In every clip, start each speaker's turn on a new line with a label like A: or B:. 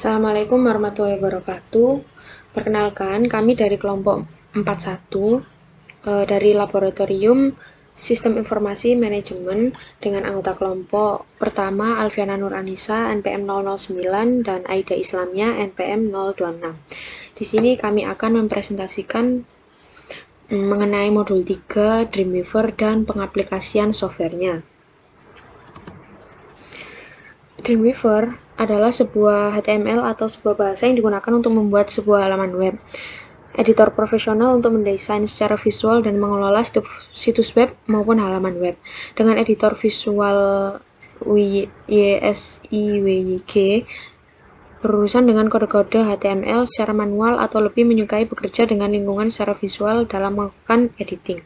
A: Assalamualaikum warahmatullahi wabarakatuh. Perkenalkan, kami dari kelompok 41 dari Laboratorium Sistem Informasi Manajemen dengan anggota kelompok pertama Alfiana Nur Anissa NPM 009 dan Aida Islamia NPM 026. Di sini kami akan mempresentasikan mengenai modul 3 Dreamweaver dan pengaplikasian softwarenya. Dreamweaver adalah sebuah HTML atau sebuah bahasa yang digunakan untuk membuat sebuah halaman web. Editor profesional untuk mendesain secara visual dan mengelola situs web maupun halaman web. Dengan editor visual YSIWYG, berurusan dengan kode-kode HTML secara manual atau lebih menyukai bekerja dengan lingkungan secara visual dalam melakukan editing.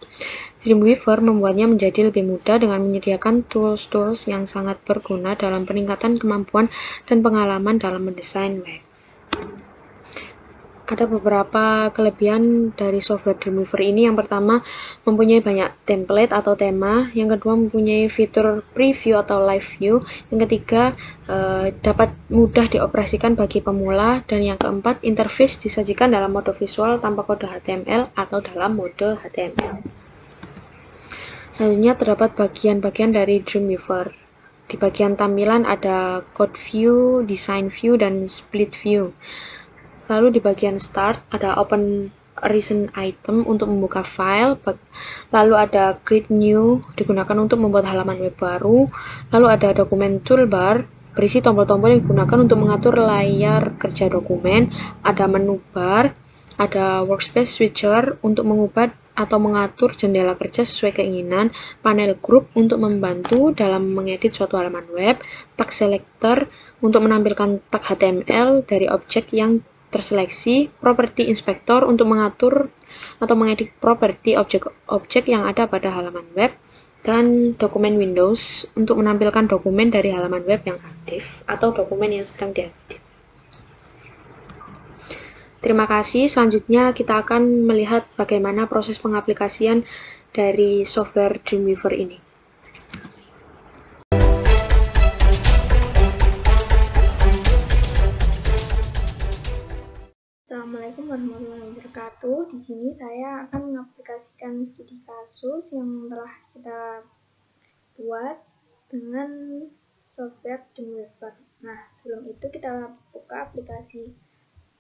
A: Dreamweaver membuatnya menjadi lebih mudah dengan menyediakan tools-tools yang sangat berguna dalam peningkatan kemampuan dan pengalaman dalam mendesain web. Ada beberapa kelebihan dari software Dreamweaver ini. Yang pertama, mempunyai banyak template atau tema. Yang kedua, mempunyai fitur preview atau live view. Yang ketiga, dapat mudah dioperasikan bagi pemula. Dan yang keempat, interface disajikan dalam mode visual tanpa kode HTML atau dalam mode HTML. Selanjutnya terdapat bagian-bagian dari Dreamweaver. Di bagian tampilan ada code view, design view, dan split view. Lalu di bagian start ada open recent item untuk membuka file. Lalu ada create new digunakan untuk membuat halaman web baru. Lalu ada dokumen toolbar berisi tombol-tombol yang digunakan untuk mengatur layar kerja dokumen. Ada menu bar, ada workspace switcher untuk mengubah atau mengatur jendela kerja sesuai keinginan, panel group untuk membantu dalam mengedit suatu halaman web, tag selector untuk menampilkan tag HTML dari objek yang terseleksi, property inspector untuk mengatur atau mengedit properti objek-objek yang ada pada halaman web, dan dokumen Windows untuk menampilkan dokumen dari halaman web yang aktif atau dokumen yang sedang diedit. Terima kasih. Selanjutnya kita akan melihat bagaimana proses pengaplikasian dari software Dreamweaver ini.
B: Assalamualaikum warahmatullahi wabarakatuh. Di sini saya akan mengaplikasikan studi kasus yang telah kita buat dengan software Dreamweaver. Nah, sebelum itu kita buka aplikasi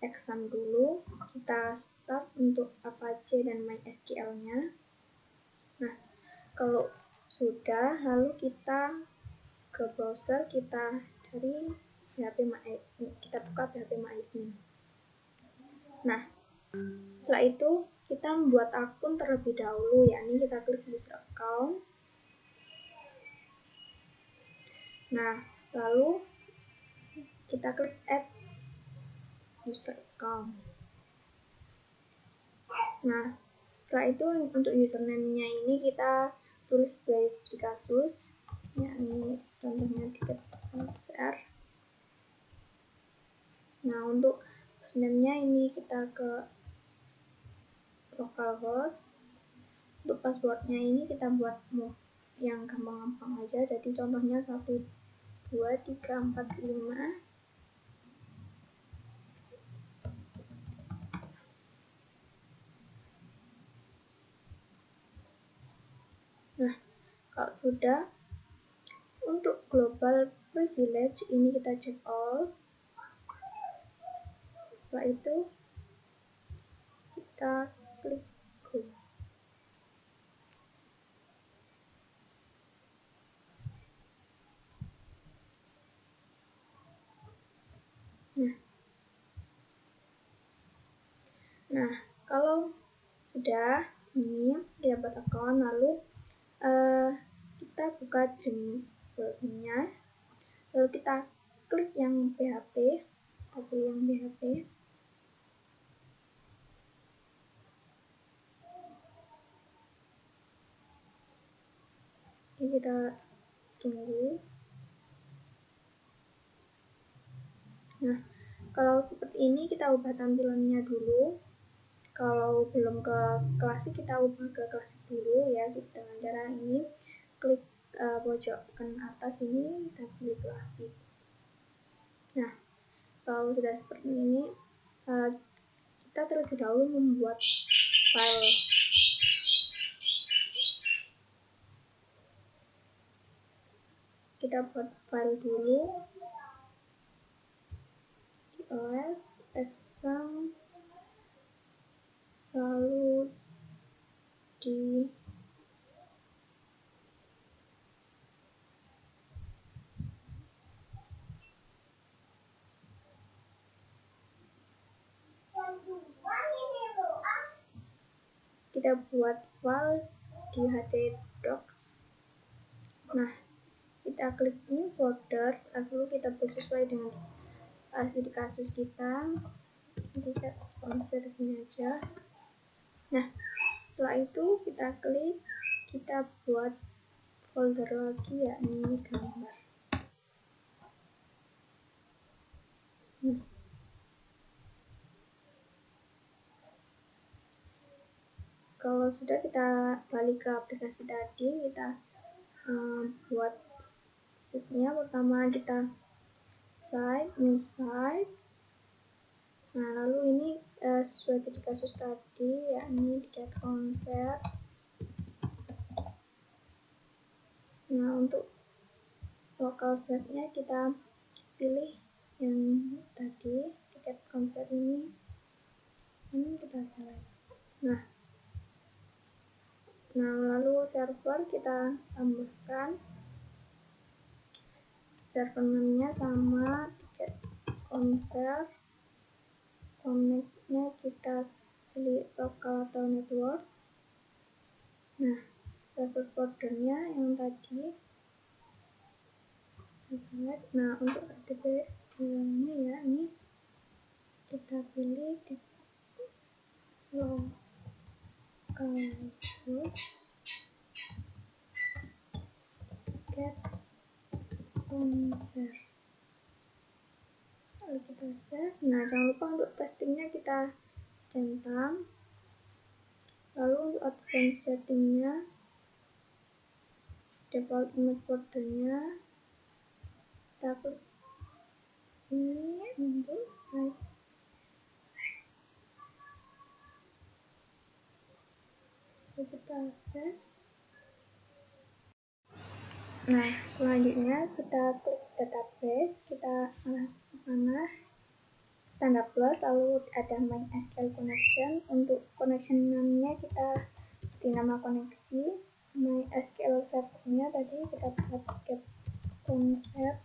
B: exam dulu. Kita start untuk Apache dan MySQL-nya. Nah, kalau sudah, lalu kita ke browser, kita cari kita buka PHP MyAdmin. Nah, setelah itu kita membuat akun terlebih dahulu, yakni kita klik user account. Nah, lalu kita klik add user account. Nah, setelah itu untuk username-nya ini kita tulis sebagai studi kasus, yakni contohnya tiket share. Nah, untuk username-nya ini kita ke localhost. Untuk passwordnya ini kita buat yang gampang-gampang aja, jadi contohnya 1 2 3 4 5. Nah, kalau sudah, untuk global privilege ini kita check all. Setelah itu kita klik go. Nah, kalau sudah, ini kita buat account, lalu kita buka Dreamweaver-nya, lalu kita klik yang PHP, kita pilih yang PHP. Ini kita tunggu. Nah, kalau seperti ini kita ubah tampilannya dulu. Kalau belum ke klasik, kita ubah ke klasik dulu ya, dengan cara ini klik pojok kanan atas ini, kita pilih klasik. Nah, Kalau sudah seperti ini, kita terlebih dahulu membuat file. Kita buat file dulu di OS, exam, lalu di kita buat file di htdocs. Nah, kita klik new folder, lalu kita buat sesuai dengan studi kasus kita. Kita konser ini aja. Nah, setelah itu kita klik, kita buat folder lagi, yakni gambar. Kalau sudah, kita balik ke aplikasi tadi, kita buat sheet-nya. Pertama kita site, new site. Nah, lalu ini sesuai dengan kasus tadi, yakni tiket konser. Nah, untuk local set-nya kita pilih yang tadi, tiket konser ini kita select. Nah, lalu server kita tambahkan server name-nya sama tiket konser. Connect-nya kita pilih lokal atau network. Nah, server folder-nya yang tadi kita select. Nah, untuk RDP-nya ya, ini kita pilih di local host tiket konser. Lalu kita save. Nah, jangan lupa untuk testingnya kita centang. Lalu untuk advanced settingnya, default image foldernya kita klik ini untuk slide. Lalu kita save. Nah, selanjutnya kita klik database, kita panah tanda plus, lalu ada MySQL connection. Untuk connection namanya kita ganti nama koneksi. MySQL servernya tadi kita buat tiket konser.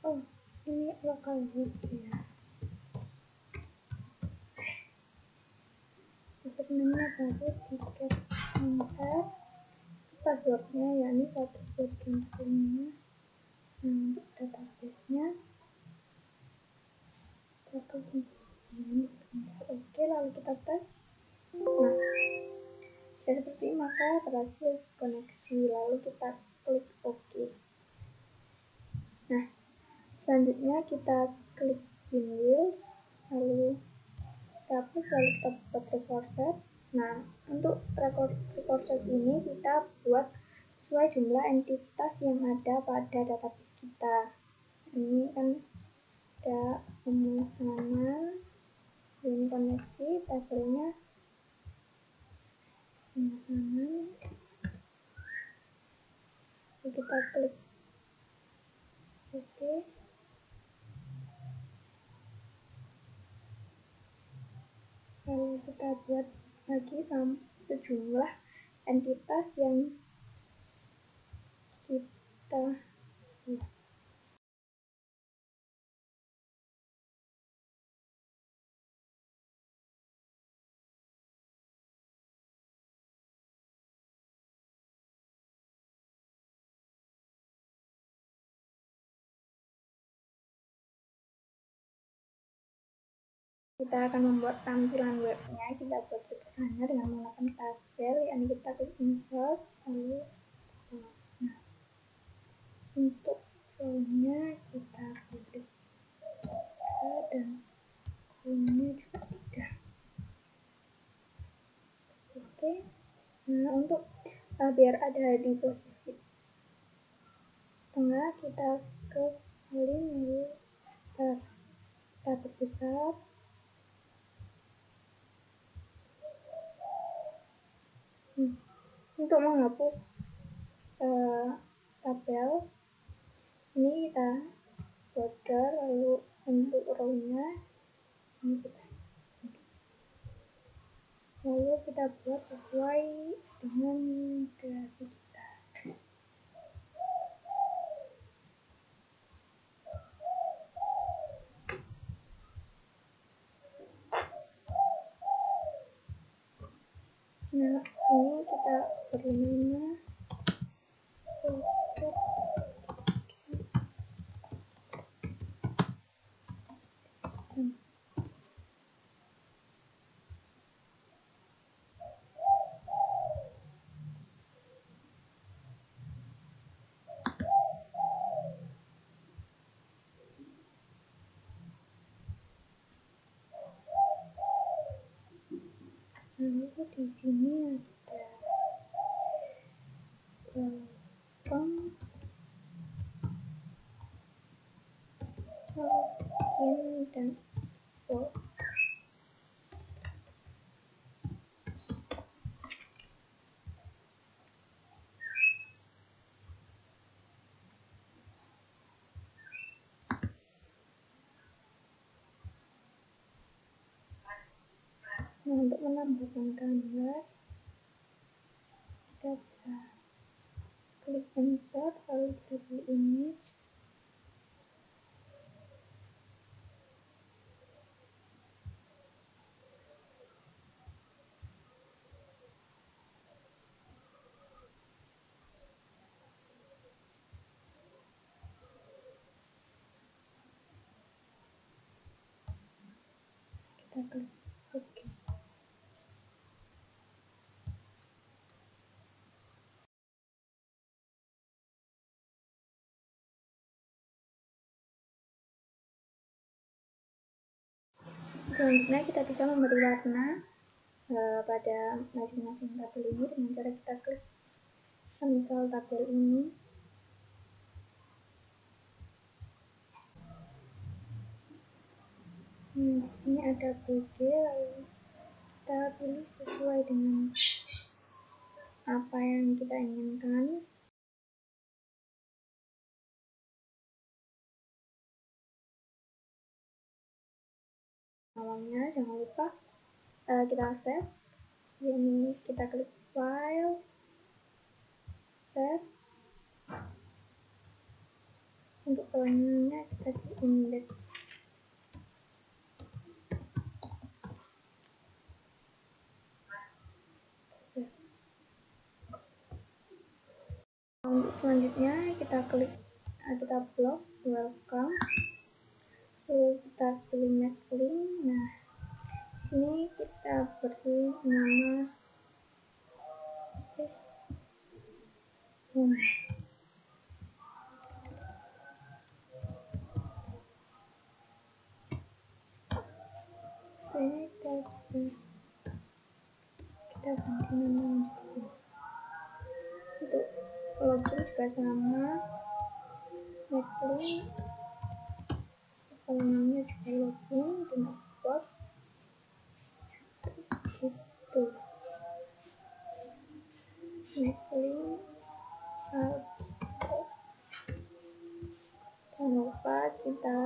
B: Oh, ini localhost ya. Username-nya tadi tiket konser. Passwordnya yakni 125. Nah, untuk database-nya oke, lalu kita tes. Nah, jadi seperti ini, maka berhasil koneksi. Lalu kita klik OK. Nah, selanjutnya kita klik Pinwheels, lalu kita hapus, lalu kita buat record set. Nah, untuk record set ini kita buat sesuai jumlah entitas yang ada pada database kita. Ini kan ada pemesanan, ini koneksi, tabelnya pemesanan. Lalu kita klik OK. Lalu kita buat lagi sejumlah entitas yang kita buat. Kita akan membuat tampilan webnya. Kita buat sederhana dengan menggunakan tabel, yakni kita klik insert, lalu nah, untuk row-nya kita klik 3 dan column-nya juga 3. Oke. Nah, untuk biar ada di posisi tengah, kita ke lalu kita perbesar. Untuk menghapus tabel ini kita border, lalu untuk row-nya ini kita buat sesuai dengan kreasi kita. Nah, ini kita bernama produk system. Lalu di sini ada welcome, login, dan info. Nah, untuk menambahkan gambar kita bisa klik insert, lalu kita pilih image. Kita klik OK. Selanjutnya kita bisa memberi warna pada masing-masing tabel ini dengan cara kita klik misal tabel ini. Di sini ada BG, lalu kita pilih sesuai dengan apa yang kita inginkan. Awalnya jangan lupa kita save. Ini kita klik file, save. Untuk kelanjutannya kita klik index. Save. Untuk selanjutnya kita klik, kita blok welcome, lalu kita pilih make link. Nah, di sini kita beri nama kita ganti nama menjadi untuk login juga sama, make link, kalau namanya juga login dengan bot gitu. Make link, jangan lupa kita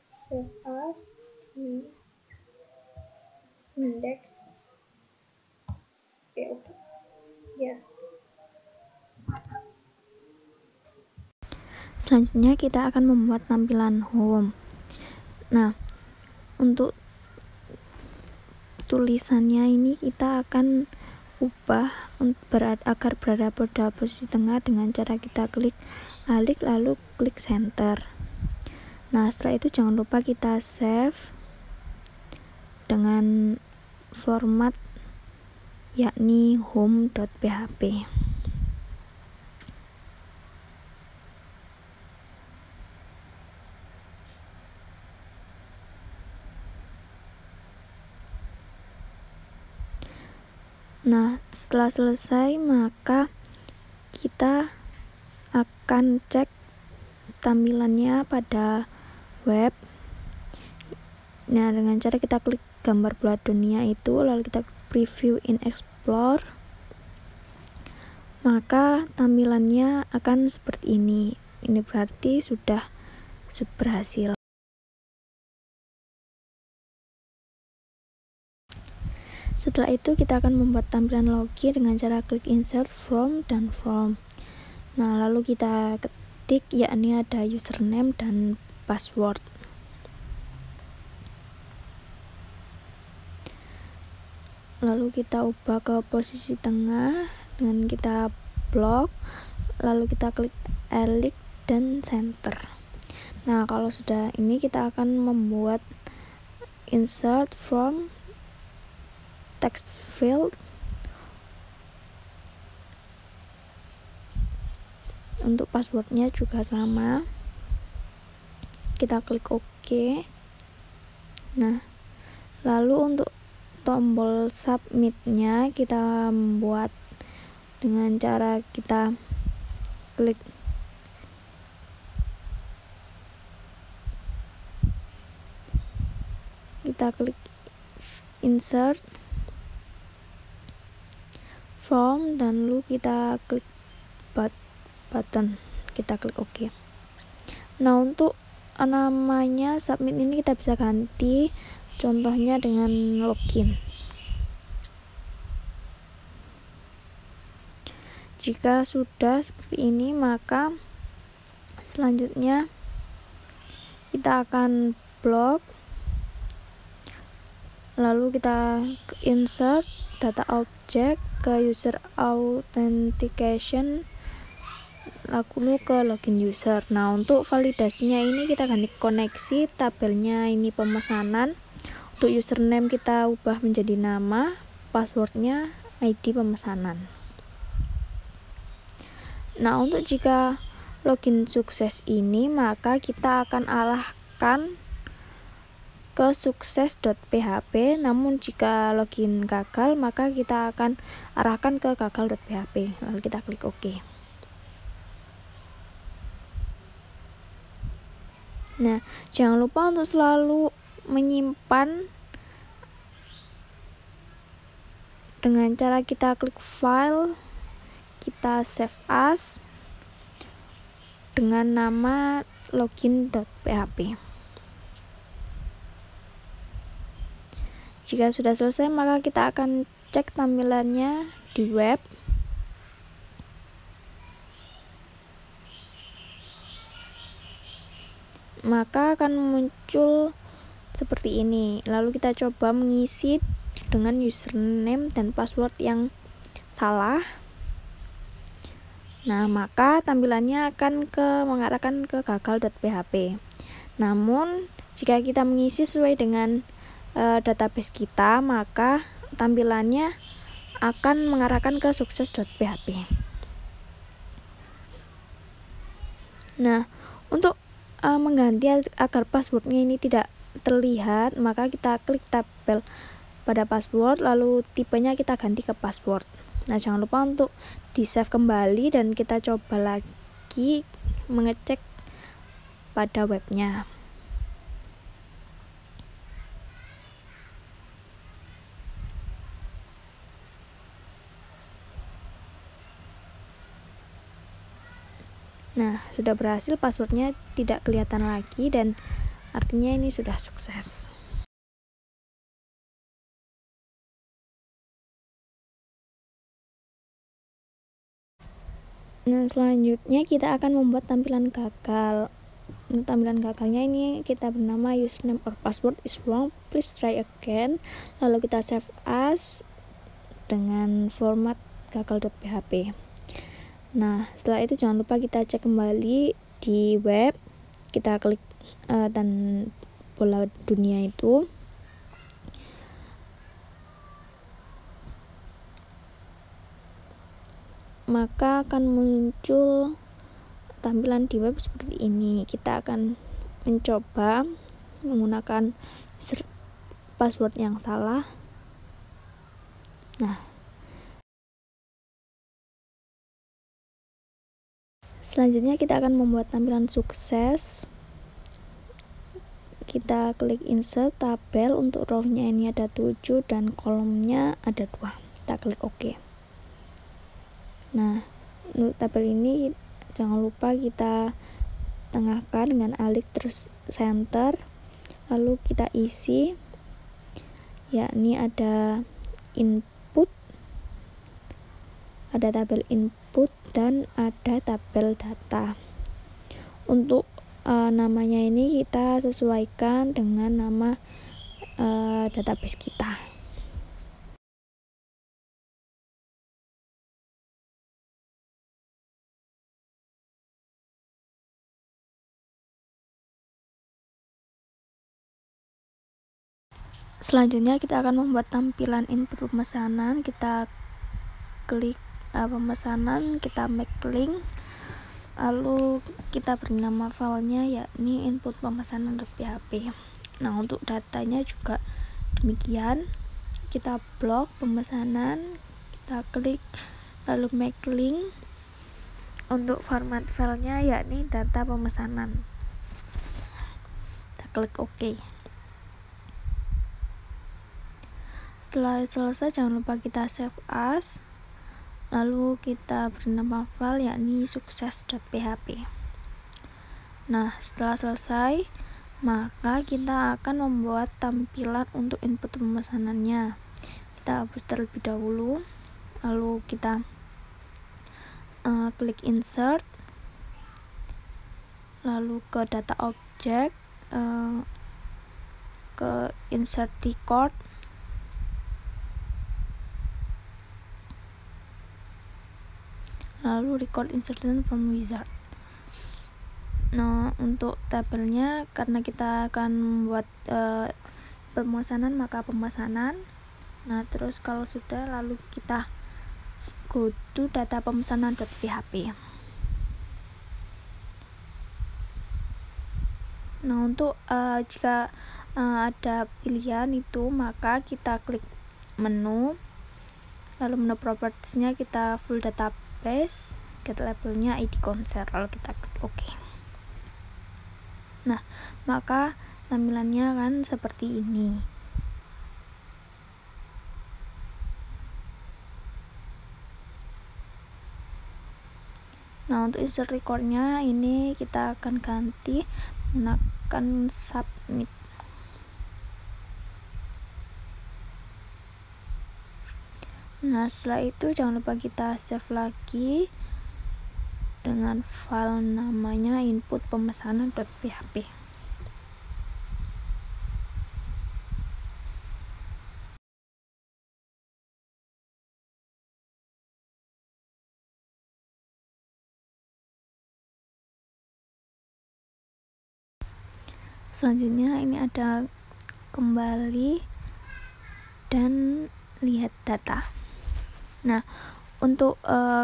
B: save as di index. Oke. Yes.
A: Selanjutnya kita akan membuat tampilan home. Nah, untuk tulisannya ini kita akan ubah agar berada pada posisi tengah dengan cara kita klik alik lalu klik center. Nah, setelah itu jangan lupa kita save dengan format yakni home.php. Nah, setelah selesai maka kita akan cek
C: tampilannya pada web. Nah, dengan cara kita klik gambar bola dunia itu, lalu kita preview in Explore, maka tampilannya akan seperti ini. Ini berarti sudah berhasil. Setelah itu kita akan membuat tampilan login dengan cara klik insert from dan form. Nah, lalu kita ketik, yakni ada username dan password. Lalu kita ubah ke posisi tengah dengan kita blok, lalu kita klik elix dan center. Nah, kalau sudah ini kita akan membuat insert from text field. Untuk passwordnya juga sama, kita klik OK. Nah, lalu untuk tombol submitnya kita membuat dengan cara kita klik insert from dan lalu kita klik button, kita klik OK. Nah, untuk namanya submit ini kita bisa ganti, contohnya dengan login. Jika sudah seperti ini, maka selanjutnya kita akan blok, lalu kita insert data object ke user authentication, lalu ke login user. Nah, untuk validasinya ini kita ganti koneksi, tabelnya ini pemesanan, untuk username kita ubah menjadi nama, passwordnya ID pemesanan. Nah, untuk jika login sukses ini, maka kita akan arahkan ke sukses.php, namun jika login gagal, maka kita akan arahkan ke gagal.php. Lalu kita klik OK. Nah, jangan lupa untuk selalu menyimpan dengan cara kita klik file, kita save as dengan nama login.php. Jika sudah selesai, maka kita akan cek tampilannya di web. Maka akan muncul seperti ini. Lalu kita coba mengisi dengan username dan password yang salah. Nah, maka tampilannya akan mengarahkan ke gagal.php. Namun, jika kita mengisi sesuai dengan database kita, maka tampilannya akan mengarahkan ke sukses.php. Nah, untuk mengganti agar passwordnya ini tidak terlihat, maka kita klik tabel pada password, lalu tipenya kita ganti ke password. Nah, jangan lupa untuk di save kembali dan kita coba lagi mengecek pada webnya. Nah, sudah berhasil, passwordnya tidak kelihatan lagi dan artinya ini sudah sukses. Nah, selanjutnya kita akan membuat tampilan gagal. Untuk tampilan gagalnya ini kita bernama username or password is wrong, please try again. Lalu kita save as dengan format gagal.php. Nah, setelah itu jangan lupa kita cek kembali di web, kita klik dan bola dunia itu. Maka akan muncul tampilan di web seperti ini. Kita akan mencoba menggunakan password yang salah. Nah, Selanjutnya kita akan membuat tampilan sukses. Kita klik insert tabel, untuk row-nya ini ada 7 dan kolomnya ada 2. Kita klik OK. Nah, untuk tabel ini jangan lupa kita tengahkan dengan alik terus center, lalu kita isi, yakni ada input, ada tabel input dan ada tabel data. Untuk namanya ini kita sesuaikan dengan nama database kita. Selanjutnya kita akan membuat tampilan input pemesanan. Kita klik pemesanan, kita make link, lalu kita beri nama filenya yakni input pemesanan.php. Nah, untuk datanya juga demikian, kita blok pemesanan, kita klik lalu make link. Untuk format filenya yakni data pemesanan, kita klik OK. Setelah selesai, jangan lupa kita save as, lalu kita beri nama file yakni sukses.php. Nah, setelah selesai, maka kita akan membuat tampilan untuk input pemesanannya. Kita hapus terlebih dahulu, lalu kita klik insert, lalu ke data object, ke insert record, lalu record insertion from wizard. Nah, untuk tabelnya karena kita akan membuat pemesanan, maka pemesanan. Nah, terus kalau sudah, lalu kita go to data pemesanan.php. Nah, untuk jika ada pilihan itu, maka kita klik menu, lalu menu propertiesnya kita full database, get labelnya ID konser, lalu kita klik OK. Nah, maka tampilannya kan seperti ini. Nah, untuk insert recordnya ini kita akan ganti menggunakan submit. Nah, setelah itu jangan lupa kita save lagi dengan file namanya input pemesanan.php. Selanjutnya ini ada kembali dan lihat data. Nah, untuk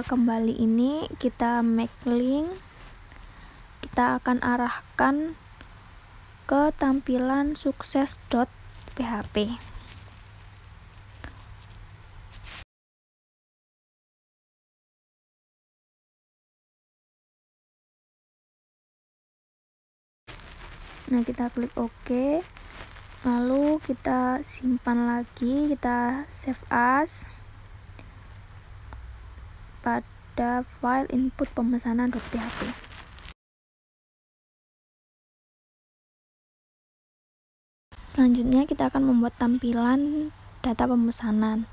C: kembali ini kita make link, kita akan arahkan ke tampilan sukses.php. Nah, kita klik OK, lalu kita simpan lagi, kita save as pada file input pemesanan.php. Selanjutnya kita akan membuat tampilan data pemesanan.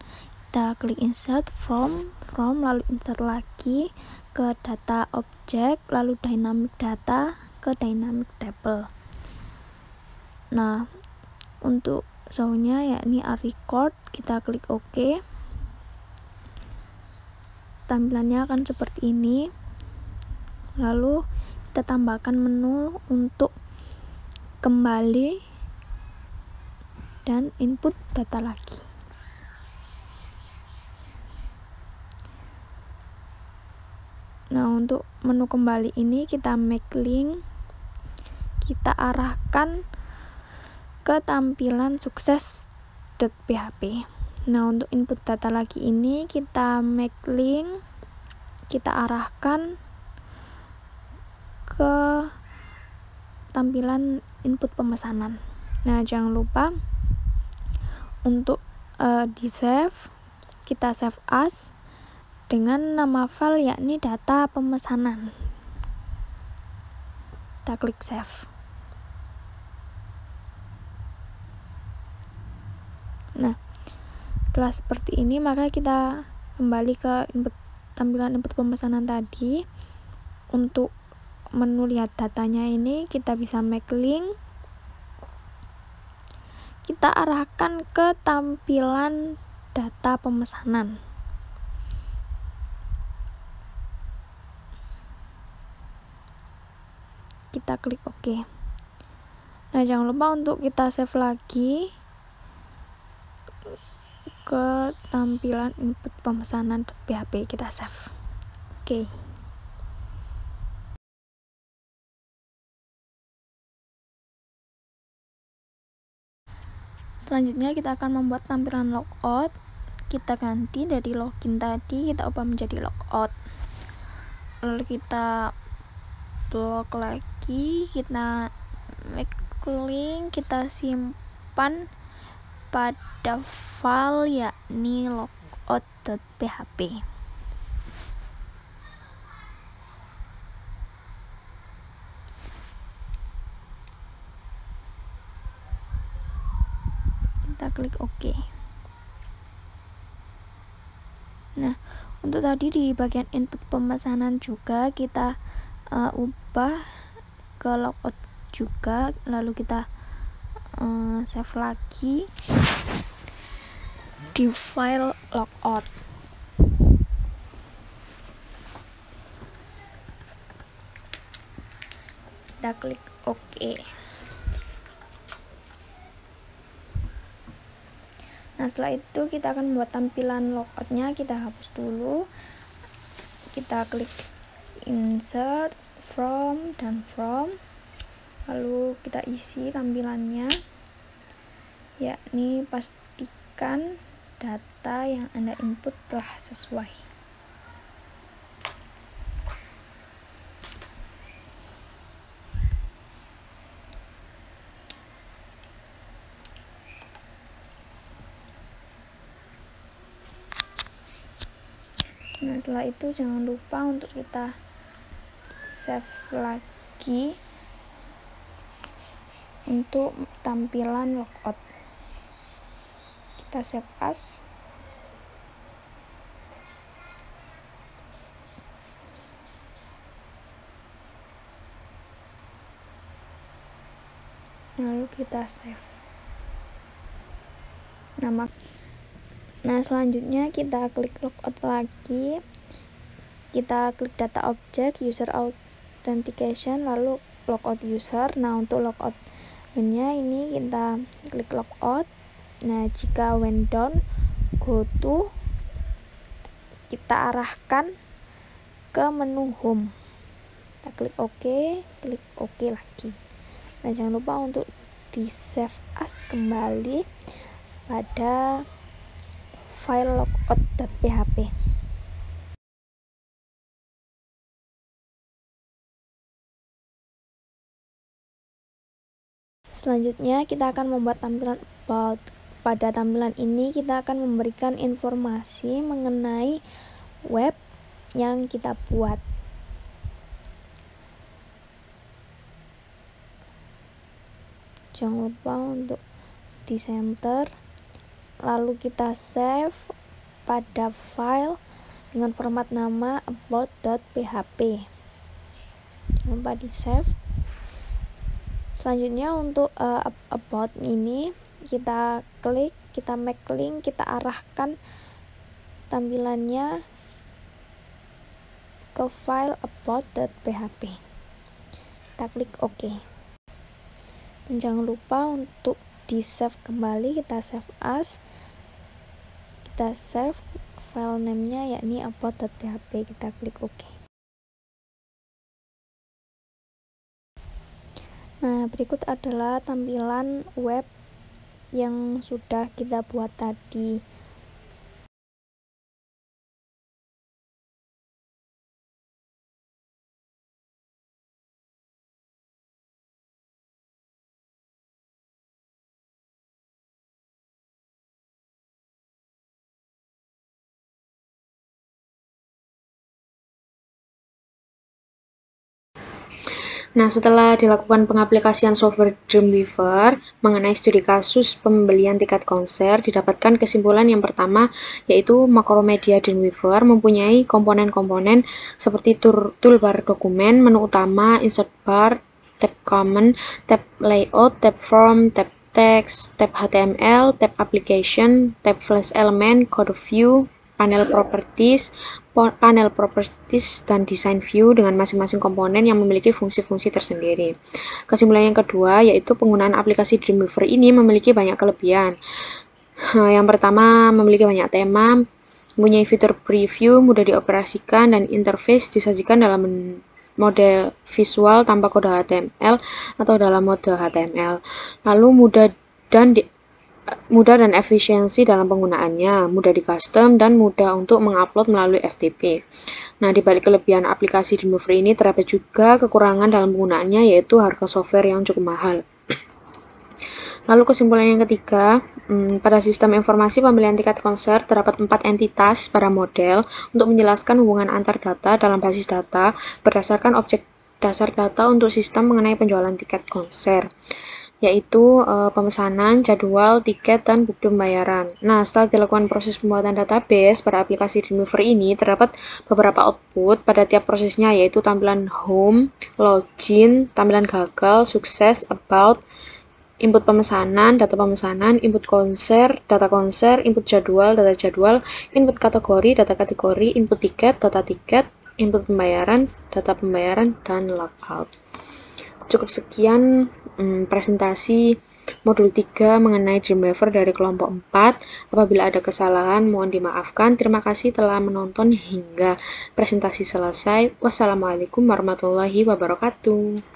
C: Kita klik insert from, lalu insert lagi ke data object, lalu dynamic data ke dynamic table. Nah, untuk show-nya yakni record, kita klik OK. Tampilannya akan seperti ini. Lalu kita tambahkan menu untuk kembali dan input data lagi. Nah, untuk menu kembali ini kita make link, kita arahkan ke tampilan sukses.php. Nah, untuk input data lagi ini kita make link, kita arahkan ke tampilan input pemesanan. Nah, jangan lupa untuk di save, kita save as dengan nama file yakni data pemesanan. Kita klik save. Nah, setelah seperti ini maka kita kembali ke tampilan input pemesanan tadi. Untuk menu lihat datanya ini kita bisa make link, kita arahkan ke tampilan data pemesanan. Kita klik OK. Nah, jangan lupa untuk kita save lagi ke tampilan input pemesanan .php, kita save. Oke. Selanjutnya kita akan membuat tampilan logout. Kita ganti dari login tadi, kita ubah menjadi logout. Lalu kita blok lagi, kita make link, kita simpan pada file yakni logout.php. Kita klik OK. Nah, untuk tadi di bagian input pemesanan juga kita ubah ke logout juga, lalu kita save lagi di file logout. Kita klik OK. Nah, setelah itu kita akan membuat tampilan logoutnya. Kita hapus dulu, kita klik insert, from, dan from, lalu kita isi tampilannya, yakni pastikan data yang Anda input telah sesuai. Nah, setelah itu jangan lupa untuk kita save lagi untuk tampilan logout. Kita save as. Lalu kita save. Nah, selanjutnya kita klik logout lagi, kita klik data object, user authentication, lalu logout user. Nah, untuk logout nya ini kita klik logout. Nah, jika when down, go to, kita arahkan ke menu home. Kita klik OK, klik OK lagi. Nah, jangan lupa untuk di save as kembali pada file logout.php. Selanjutnya kita akan membuat tampilan about. Pada tampilan ini kita akan memberikan informasi mengenai web yang kita buat. Jangan lupa untuk di center, lalu kita save pada file dengan format nama about.php. Jangan lupa di save. Selanjutnya untuk about ini kita klik, kita make link, kita arahkan tampilannya ke file about.php. Kita klik OK. Dan jangan lupa untuk di save kembali, kita save as, kita save file name-nya yakni about.php. Kita klik OK. Nah, berikut adalah tampilan web yang sudah kita buat tadi.
A: Nah, setelah dilakukan pengaplikasian software Dreamweaver mengenai studi kasus pembelian tiket konser, didapatkan kesimpulan yang pertama, yaitu Macromedia Dreamweaver mempunyai komponen-komponen seperti toolbar dokumen, menu utama, insert bar, tab common, tab layout, tab form, tab text, tab HTML, tab application, tab flash element, code view, panel properties, dan design view dengan masing-masing komponen yang memiliki fungsi-fungsi tersendiri. Kesimpulan yang kedua yaitu penggunaan aplikasi Dreamweaver ini memiliki banyak kelebihan. Yang pertama, memiliki banyak tema, mempunyai fitur preview, mudah dioperasikan, dan interface disajikan dalam mode visual tanpa kode HTML atau dalam mode HTML. Lalu mudah dan efisiensi dalam penggunaannya, mudah di custom, dan mudah untuk mengupload melalui FTP. Nah, di balik kelebihan aplikasi Dreamweaver ini terdapat juga kekurangan dalam penggunaannya, yaitu harga software yang cukup mahal. Lalu kesimpulan yang ketiga, pada sistem informasi pembelian tiket konser terdapat 4 entitas pada model untuk menjelaskan hubungan antar data dalam basis data berdasarkan objek dasar data untuk sistem mengenai penjualan tiket konser, yaitu pemesanan, jadwal, tiket, dan bukti pembayaran. Nah, setelah dilakukan proses pembuatan database pada aplikasi Dreamweaver ini, terdapat beberapa output pada tiap prosesnya, yaitu tampilan home, login, tampilan gagal, sukses, about, input pemesanan, data pemesanan, input konser, data konser, input jadwal, data jadwal, input kategori, data kategori, input tiket, data tiket, input pembayaran, data pembayaran, dan logout. Cukup sekian presentasi modul 3 mengenai Dreamweaver dari kelompok 4. Apabila ada kesalahan, mohon dimaafkan. Terima kasih telah menonton hingga presentasi selesai. Wassalamualaikum warahmatullahi wabarakatuh.